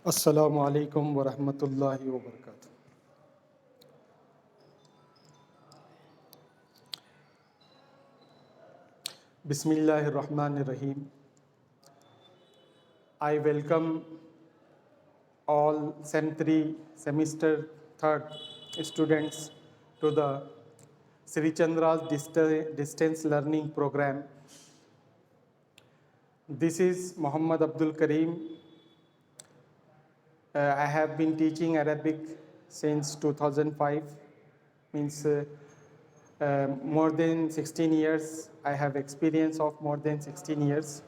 Assalamu alaikum wa rahmatullahi wa barakatuh. Bismillahir Rahmanir Rahim. I welcome all SEM 3 semester 3rd students to the Sri Chandra's distance learning program. This is Muhammad Abdul Kareem. I have been teaching Arabic since 2005, means more than 16 years. I have experience of more than 16 years.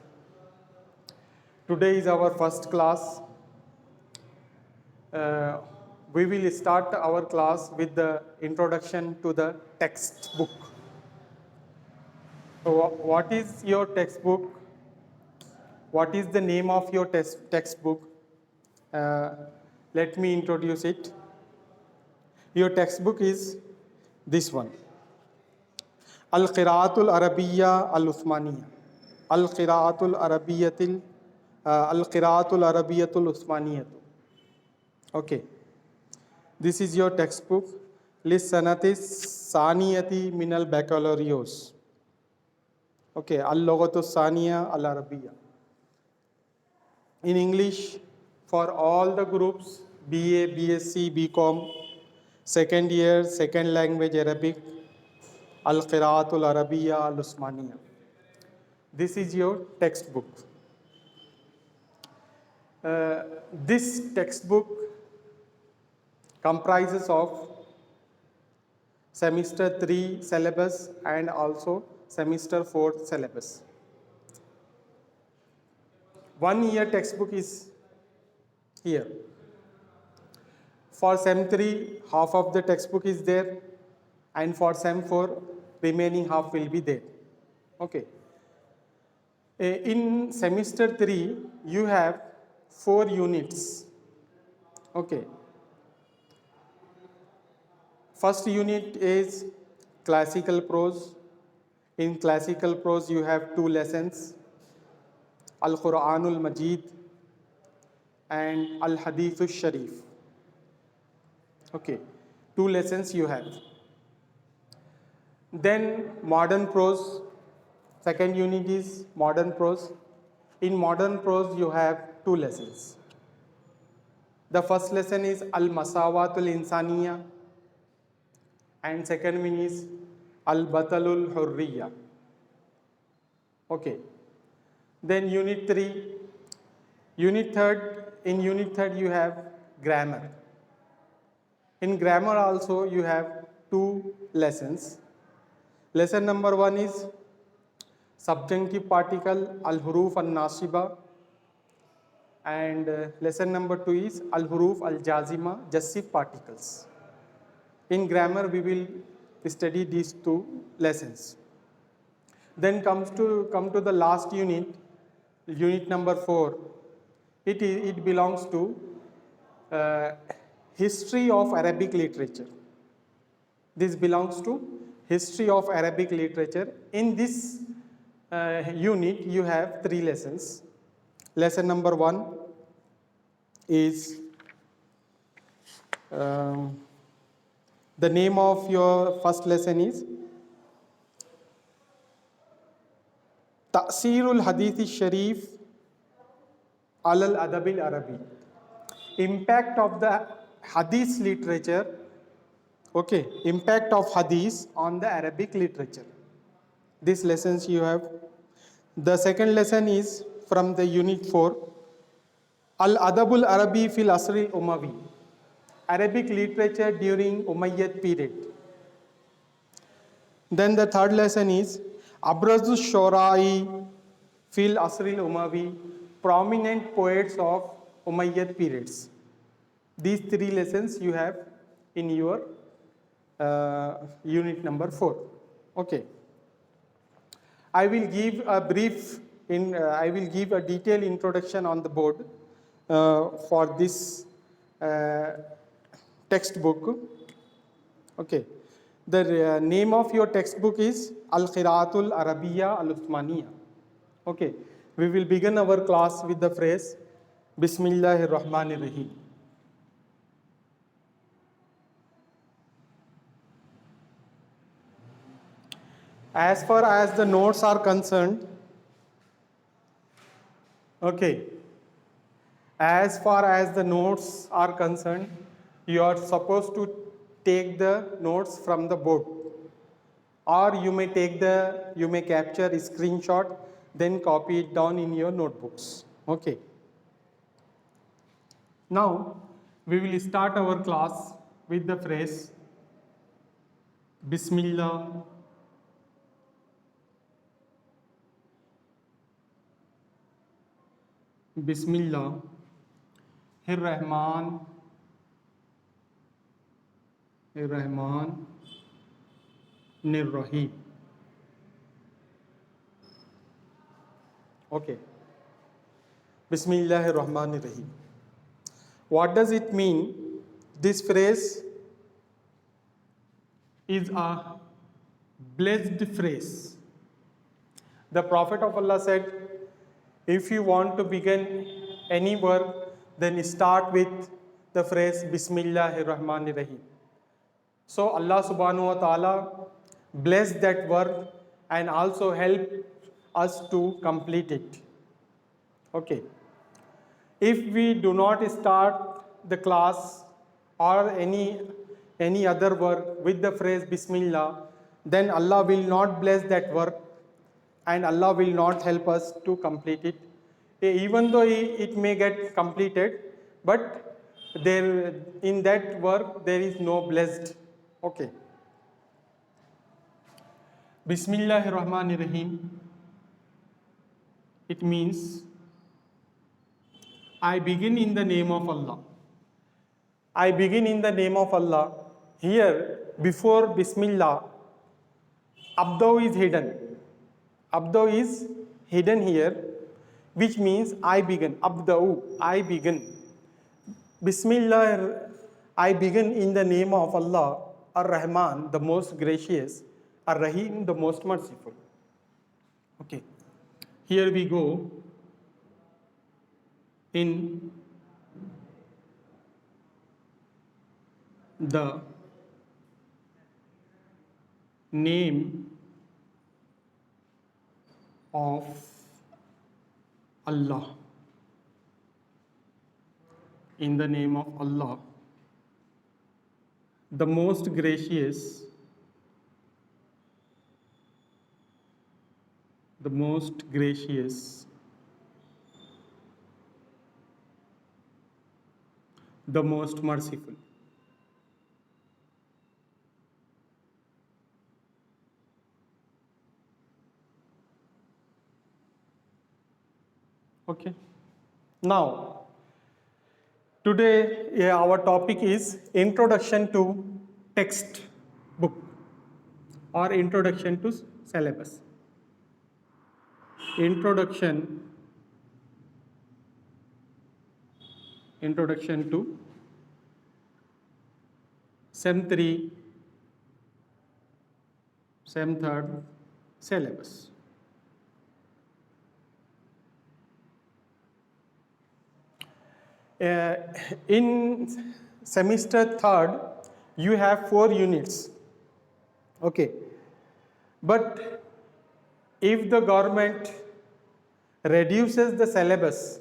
Today is our first class. We will start our class with the introduction to the textbook. So, what is your textbook? What is the name of your textbook? Let me introduce it. Your textbook is this one. Al-Qira'atul Arabiyya Al-Uthmaniyya. Al-Qira'atul Arabiyyatul Uthmaniyya. Okay. This is your textbook. Lissanatis Saniyati Minal Baccalaureus. Okay. Al-Lughatus Saniya Al-Arabiyya. In English, for all the groups, BA, BSc, BCom, second year, second language Arabic, Al-Qira'atul Arabiyya Al-Uthmaniyya. This is your textbook. This textbook comprises of semester 3 syllabus and also semester 4 syllabus. 1 year textbook is here. For SEM 3, half of the textbook is there, and for SEM 4, remaining half will be there. Okay. In semester 3, you have 4 units. Okay. First unit is classical prose. In classical prose, you have 2 lessons, Al-Quranul Majid and Al-Hadithul Sharif. Okay, 2 lessons you have. Then modern prose, second unit is modern prose. In modern prose, you have 2 lessons. The first lesson is Al-Masawatul Insaniya and second one is Al-Batalul Hurriya. Okay. Then unit 3, in unit 3 you have grammar. In grammar also you have 2 lessons. Lesson number 1 is subjunctive particle al-huruf al-nasiba, and lesson number 2 is al-huruf al-jazima, jussive particles. In grammar we will study these 2 lessons. Then come to the last unit, unit number 4. It belongs to history of Arabic literature. This belongs to history of Arabic literature. In this unit, you have 3 lessons. Lesson number 1 is the name of your first lesson is Ta'sirul Hadith Sharif Alal Adabil Arabi. Impact of the Hadith literature, okay, impact of Hadith on the Arabic literature. These lessons you have. The second lesson is from the unit 4, Al Adabul Arabi fil Asr al Umawi, Arabic literature during Umayyad period. Then the third lesson is Abrazus Shorai fil Asr al Umawi, prominent poets of Umayyad periods. These 3 lessons you have in your unit number 4. Okay. I will give a detailed introduction on the board for this textbook. Okay. The name of your textbook is Al-Qira'atul Arabiyya Al-Uthmaniyya. Okay. We will begin our class with the phrase Bismillahirrahmanirrahim. As far as the notes are concerned, okay, as far as the notes are concerned, you are supposed to take the notes from the board, or you may capture a screenshot, then copy it down in your notebooks. Okay. Now we will start our class with the phrase Bismillah, Bismillah, Rahman, Rahman, Rahim. Okay. Bismillahir Rahmanir Rahim. What does it mean? This phrase is a blessed phrase. The Prophet of Allah said, if you want to begin any work, then start with the phrase Bismillahir Rahmanir Rahim. So Allah subhanahu wa ta'ala bless that work and also help us to complete it. Okay. If we do not start the class or any other work with the phrase Bismillah, then Allah will not bless that work and Allah will not help us to complete it. Even though it may get completed, but there in that work there is no blessed. Okay. Bismillahir Rahmanir Rahim. It means I begin in the name of Allah. I begin in the name of Allah. Here, before Bismillah, Abdo is hidden. Abdo is hidden here, which means I begin. Abda'u, I begin. Bismillah, I begin in the name of Allah, Ar-Rahman, the most gracious, Ar-Rahim, the most merciful. Okay, here we go in the name of Allah. In the name of Allah, the most gracious, the most gracious, the most merciful. Okay. Now, today our topic is Introduction to Text Book or Introduction to Syllabus. Introduction to Sem 3, Sem 3rd syllabus. In semester 3rd, you have 4 units. Okay. But if the government reduces the syllabus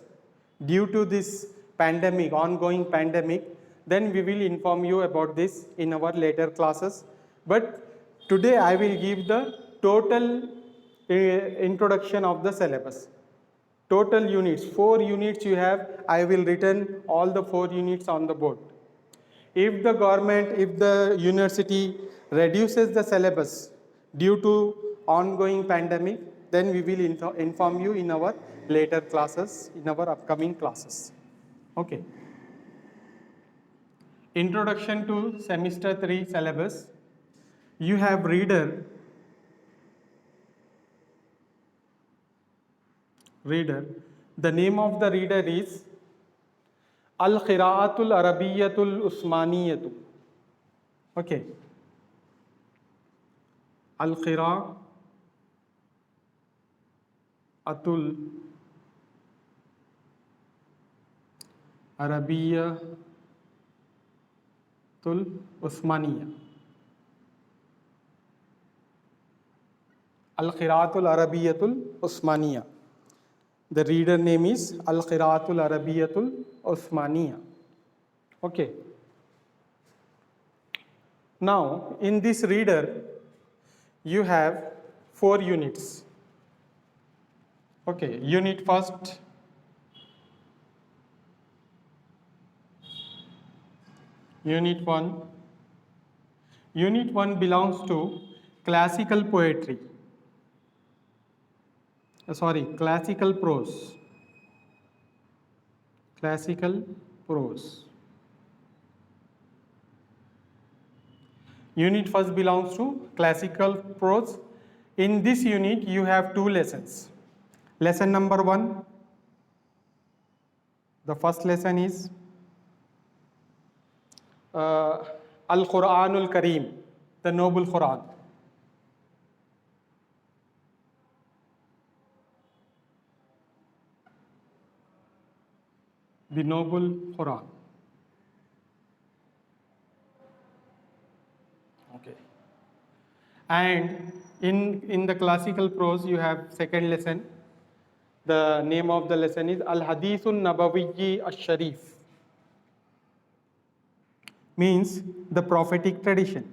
due to this pandemic, ongoing pandemic, then we will inform you about this in our later classes. But today I will give the total introduction of the syllabus. Total units, 4 units you have, I will written all the 4 units on the board. If the government, if the university reduces the syllabus due to ongoing pandemic, then we will inform you in our later classes, in our upcoming classes. Okay. Introduction to semester 3 syllabus. You have reader. The name of the reader is Al-Qira'atul Arabiyyatul Usmaniyatu. Okay. Al-Qira'atul अरबियतुल Osmania, Al-Qiraatul Arabiyatul Usmaniya. The reader name is Al-Qiraatul Arabiyatul Usmaniya. Okay. Now, in this reader, you have 4 units. Okay, unit first. Unit 1. Unit 1 belongs to classical poetry. Classical prose. Classical prose. Unit first belongs to classical prose. In this unit, you have 2 lessons. Lesson number 1. The first lesson is Al-Quranul Kareem, the Noble Quran. The Noble Quran. Okay. And in the classical prose, you have second lesson. The name of the lesson is Al-Hadithun Nabawiyyi Ash-Sharif. Means the prophetic tradition.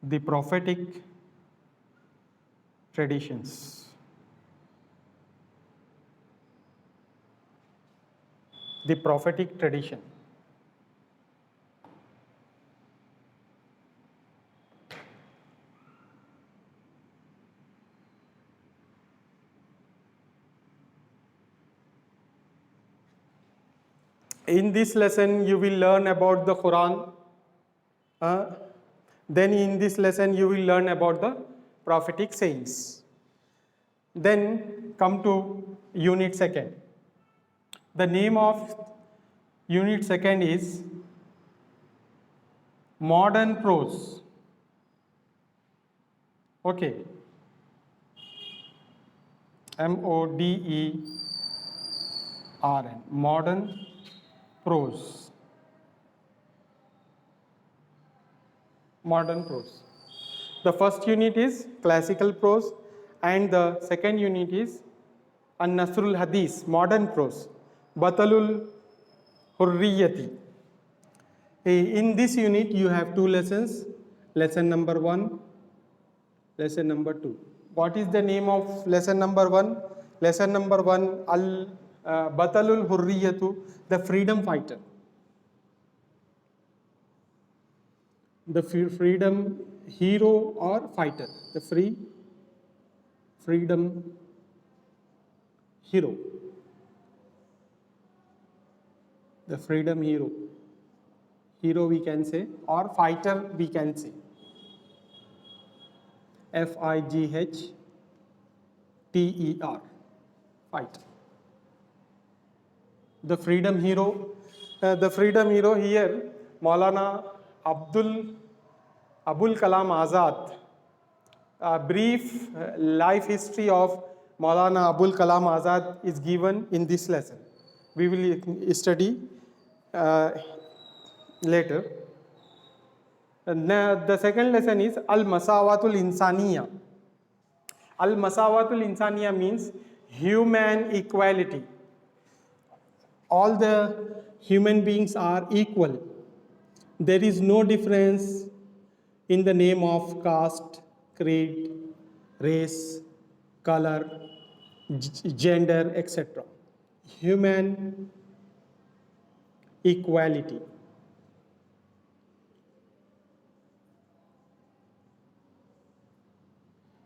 The prophetic traditions. The prophetic tradition. In this lesson, you will learn about the Quran. Then in this lesson, you will learn about the prophetic sayings. Then come to unit second. The name of unit second is Modern Prose. Okay. MODERN. Modern Prose. Modern prose. The first unit is classical prose and the second unit is An-Nasrul Hadith, modern prose, Batalul Hurriyati. In this unit you have 2 lessons, lesson number 1, lesson number 2. What is the name of lesson number 1? Lesson number 1, Batalul Hurriyatu, the freedom fighter. The freedom hero or fighter, the freedom hero, the freedom hero we can say, or fighter we can say, FIGHTER, fighter. The freedom hero here, Maulana Abul Kalam Azad. A brief life history of Maulana Abul Kalam Azad is given in this lesson. We will study later. The second lesson is Al-Masawatul Insaniya. Al-Masawatul Insaniya means human equality. All the human beings are equal. There is no difference in the name of caste, creed, race, color, gender, etc. Human equality.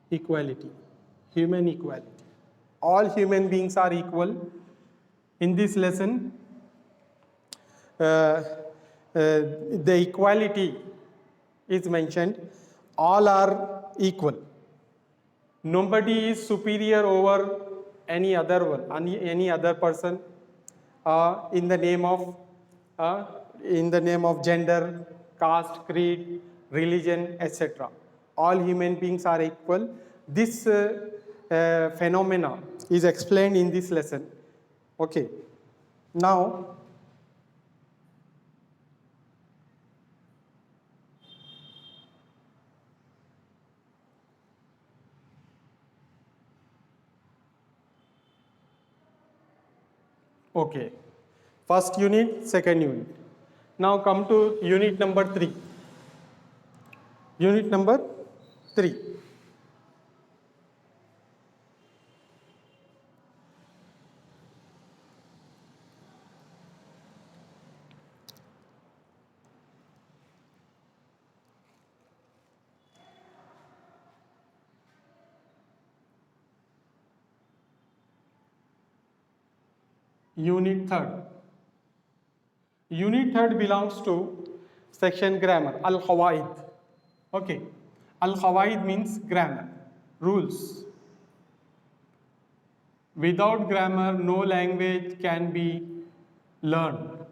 Equality. Human equality. All human beings are equal. In this lesson, the equality is mentioned. All are equal. Nobody is superior over any other one, any other person in the name of gender, caste, creed, religion, etc. All human beings are equal. This phenomena is explained in this lesson. Okay. Now, okay. First unit, second unit. Now come to unit number 3. Unit number 3. Unit 3rd. Unit 3rd belongs to section grammar, al-Qawaid. Okay. Al-Qawaid means grammar, rules. Without grammar, no language can be learned.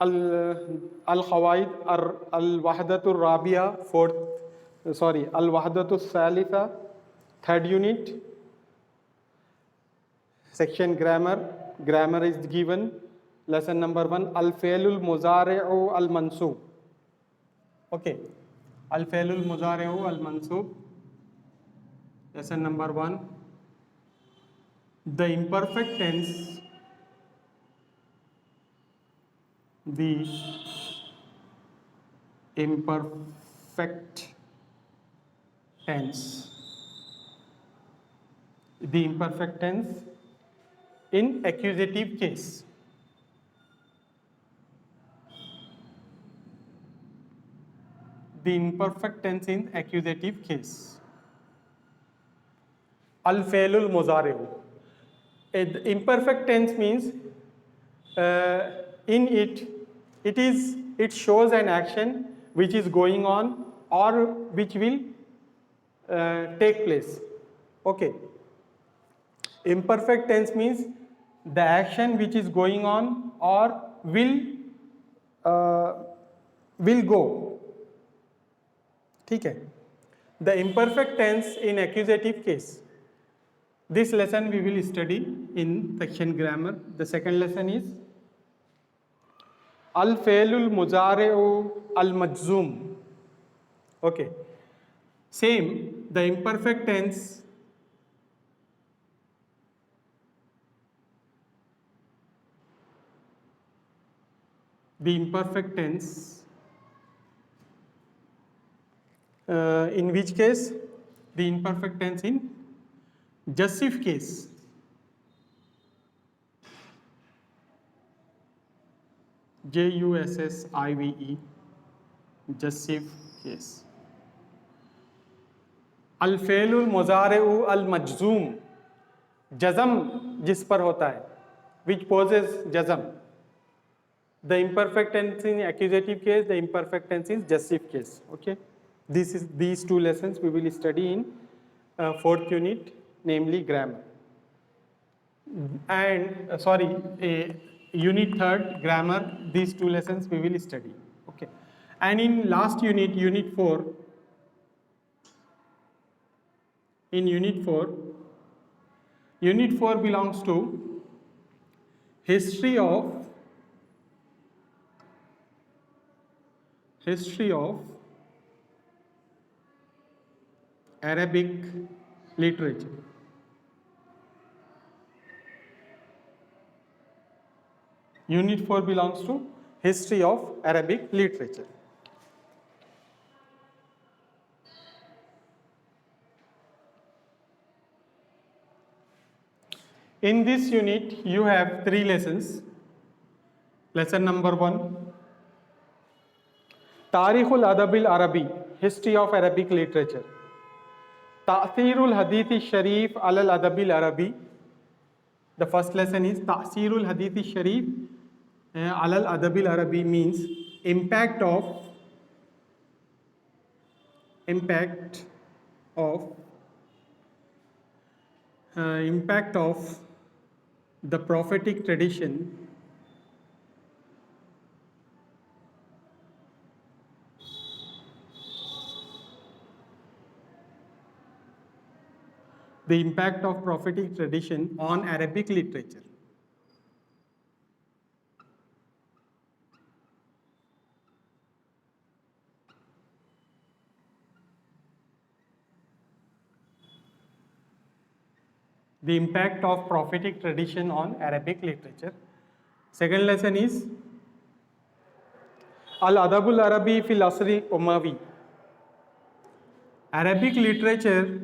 Al-Qawaid al-Wahdatul Rabia, al-Wahdatul Thalitha, 3rd unit. Section grammar is given. Lesson number 1, al-Fi'lul Muzari'u al-Mansub. Okay, al-Fi'lul Muzari'u al-Mansub. Lesson number 1, the imperfect tense. The imperfect tense. The imperfect tense in accusative case. The imperfect tense in accusative case. Al-Fi'lul Muzari'u. Imperfect tense means in it shows an action which is going on or which will take place. Okay. Imperfect tense means the action which is going on or will go. ठीक है. The imperfect tense in accusative case. This lesson we will study in section grammar. The second lesson is al-Fi'lul Muzari'u al-Majzum. Okay. Same, the imperfect tense in which case? The imperfect tense in jussive case. Jussive, jussive case. Al-Fi'lul Muzari'u al-Majzum, jazm जिस पर होता है, which poses jazm. The imperfect tense in accusative case, the imperfect tense in jussive case. Okay. These two lessons we will study in 4th unit, namely grammar. And unit 3rd, grammar, these two lessons we will study. Okay. And in last unit, unit 4, unit 4 belongs to history of Arabic literature. Unit 4 belongs to history of Arabic literature. In this unit, you have 3 lessons. Lesson number 1, Tarikhul Adabil Arabi, history of Arabic literature. Ta'thirul Hadithi Sharif alal Adabil Arabi. The first lesson is Ta'thirul Hadithi Sharif alal Adabil Arabi, means impact of the prophetic tradition The impact of prophetic tradition on Arabic literature. The impact of prophetic tradition on Arabic literature. Second lesson is Al-Adabul Arabi fil Asri Umawi. Arabic literature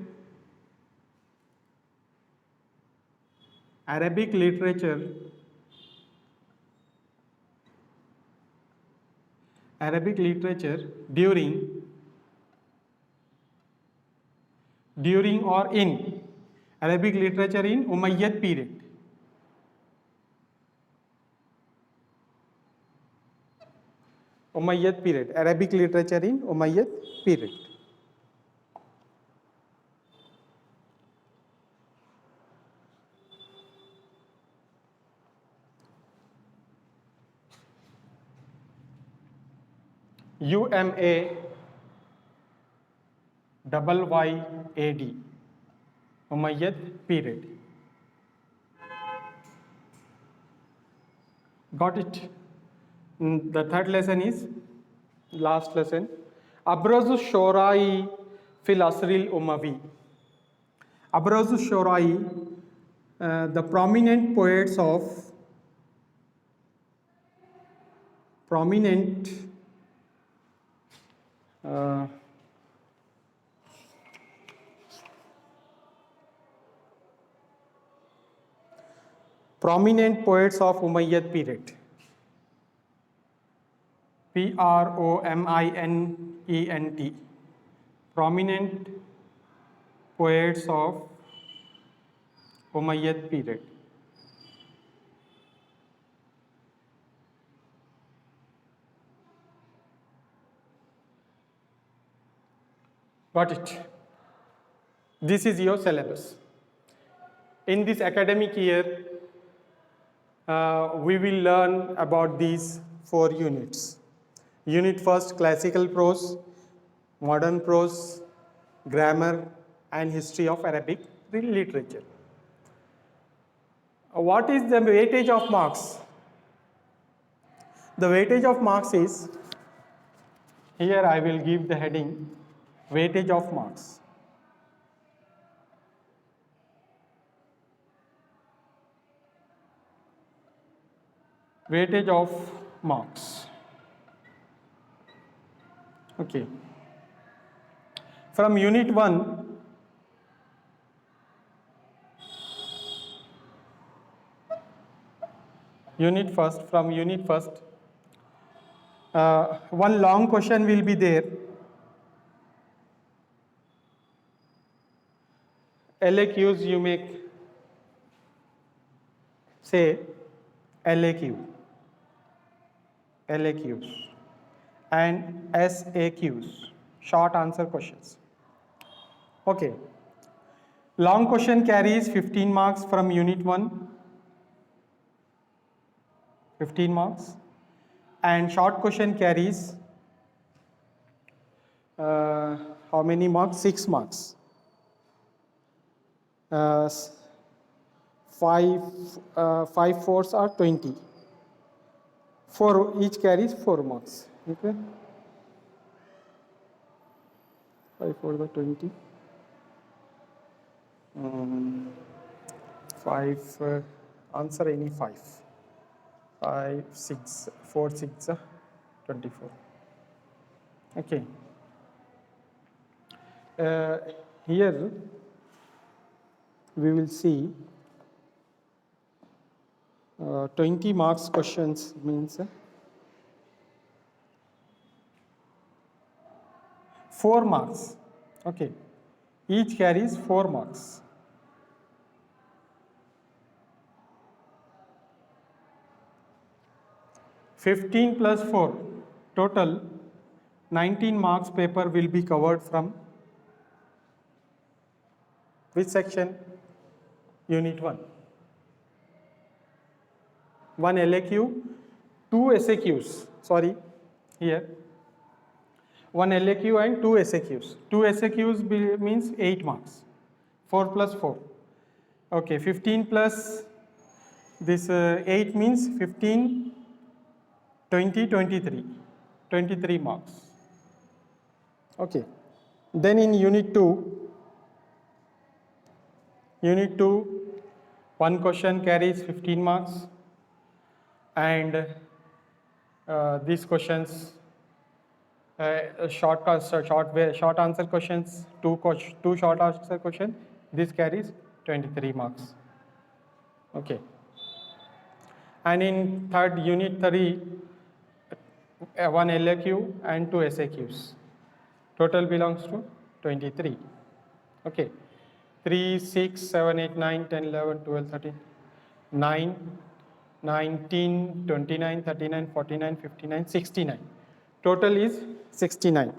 during or in Arabic literature in Umayyad period. Umayyad period, Arabic literature in Umayyad period. UMAYYAD, Umayyad period. Got it? The third lesson is, last lesson, Abrazu Shorai fil Asril Umawi. Abrazu Shorai, the prominent poets of prominent poets of Umayyad period. PROMINENT. Prominent poets of Umayyad period. Got it? This is your syllabus. In this academic year, we will learn about these 4 units. Unit first, classical prose, modern prose, grammar, and history of Arabic literature. What is the weightage of marks? The weightage of marks is, here I will give the heading, weightage of marks. Weightage of marks. Okay. From unit 1, from unit first, one long question will be there. LAQs you make, say LAQs and SAQs, short answer questions. Okay. Long question carries 15 marks from unit 1, 15 marks, and short question carries how many marks? 6 marks. 5 fours are 20. 4 each carries 4 marks. Okay. 5 4 are 20. 5 answer any 5. 5 6 4 6 24. Okay. Here we will see 20 marks questions means 4 marks. Okay. Each carries 4 marks. (15 plus 4) total 19 marks paper will be covered from which section? Unit 1. 1 LAQ, 2 SAQs. Sorry, here. 1 LAQ and 2 SAQs. 2 SAQs means 8 marks. 4 plus 4. Okay, 15 plus this 8 means 15, 20, 23. 23 marks. Okay. Then in Unit 2, one question carries 15 marks, and these questions, short answer questions, two short answer questions, this carries 23 marks. Okay. And in Unit 3, one LAQ and two SAQs. Total belongs to 23. Okay. 3, 6, 7, 8, 9, 10, 11, 12, 13, 9, 19, 29, 39, 49, 59, 69. Total is 69.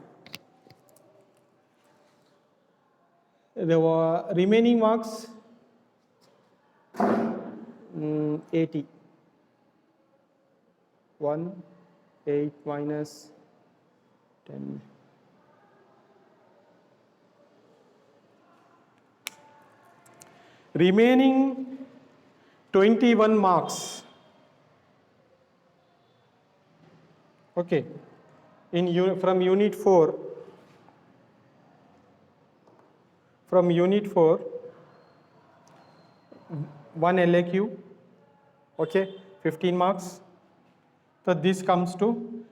The remaining marks 80. 1, 8 minus 10. Remaining 21 marks. Okay. From Unit 4, one LAQ, okay, 15 marks. So this comes to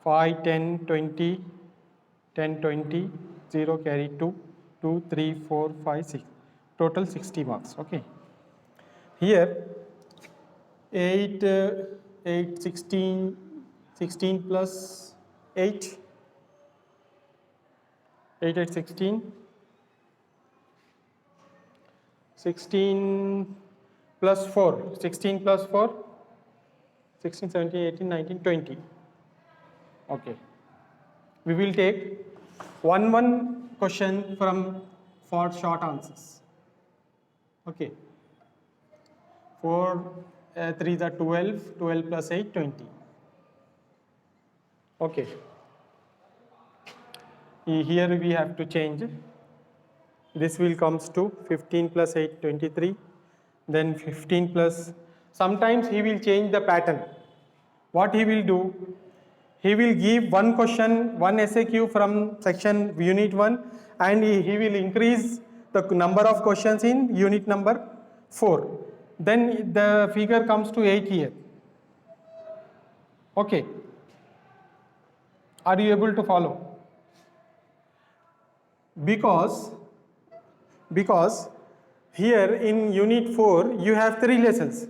5, 10, 20, 10, 20, 0 carry 2, 2, 3, 4, 5, 6. Total 60 marks, okay. Here 8, 16 plus 8, 8, 16, 16 plus 4, 16 plus 4, 16, 17, 18, 19, 20. Okay. We will take one question for short answers. Okay. 4, 3 is 12, 12 plus 8, 20. Okay. Here we have to change. This will comes to 15 plus 8, 23. Then 15 plus, sometimes he will change the pattern. What he will do, he will give one question, one SAQ from section Unit 1, and he will increase the number of questions in unit number 4. Then the figure comes to 8 here. Okay. Are you able to follow? Because here in Unit 4 you have 3 lessons,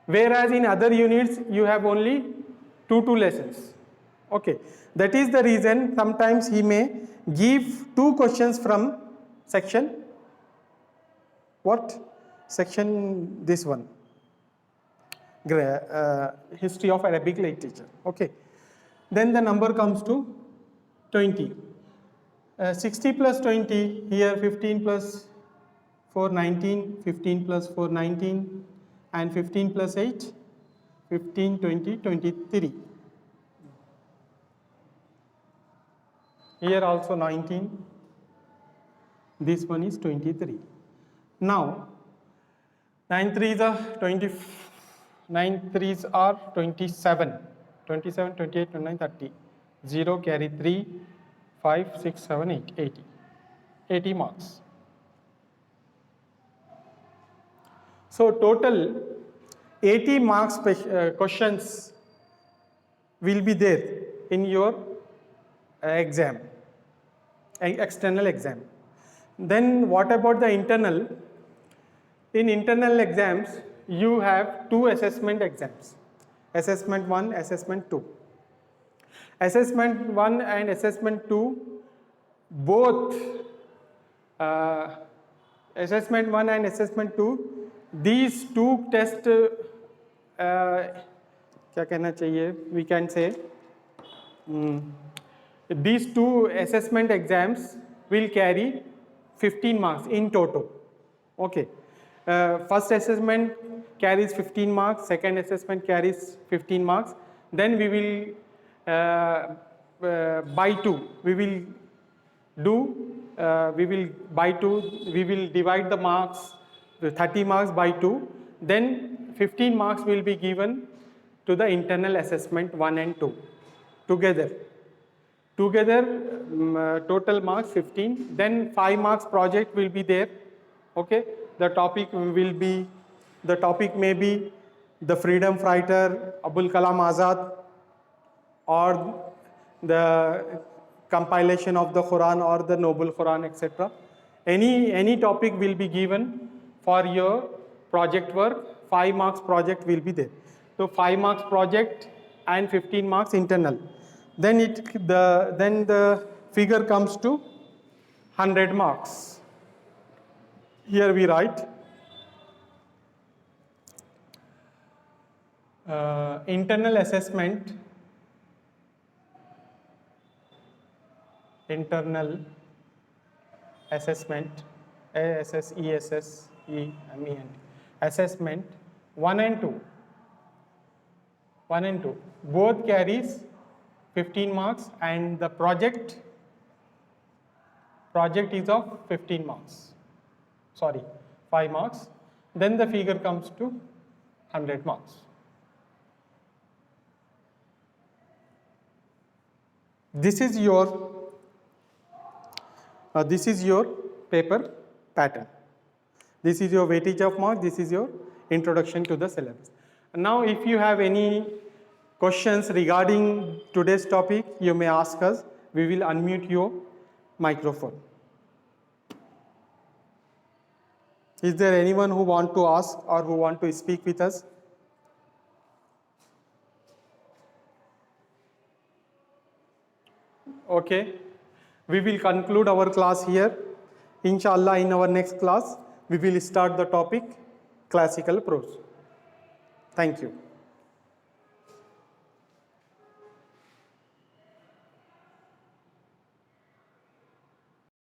whereas in other units you have only 2 lessons. Okay, that is the reason sometimes he may give 2 questions from section, what? Section this one, History of Arabic Literature. Okay, then the number comes to 20. 60 plus 20, here 15 plus 4, 19, 15 plus 4, 19, and 15 plus 8, 15, 20, 23. Here also 19, this one is 23. Now, 9 3s are 20, 9 3s are 27, 27, 28, 29, 30, 0 carry 3, 5, 6, 7, 8, 80. 80 marks. So total 80 marks questions will be there in your exam, external exam. Then what about the internal? In internal exams, you have 2 assessment exams, assessment 1, assessment 2. Assessment 1 and assessment 2, both assessment 1 and assessment 2, these 2 tests, क्या कहना चाहिए, we can say, these 2 assessment exams will carry 15 marks in total. Okay. First assessment carries 15 marks, second assessment carries 15 marks. Then we will by 2, we will do by 2, we will divide the marks, the 30 marks by 2, then 15 marks will be given to the internal assessment 1 and 2 together. Total marks 15, then 5 marks project will be there. Okay, the topic may be the freedom fighter Abul Kalam Azad, or the compilation of the Quran or the Noble Quran, etc. Any topic will be given for your project work. 5 marks project will be there. So 5 marks project and 15 marks internal. Then the figure comes to 100 marks. Here we write internal assessment, assessment 1 and 2 both carries 15 marks, and the project is of 15 marks, 5 marks. Then the figure comes to 100 marks. This is your paper pattern. This is your weightage of marks. This is your introduction to the syllabus. Now, if you have any questions regarding today's topic, you may ask us. We will unmute your microphone. Is there anyone who want to ask or who want to speak with us? Okay, we will conclude our class here. Inshallah, in our next class, we will start the topic classical prose. Thank you.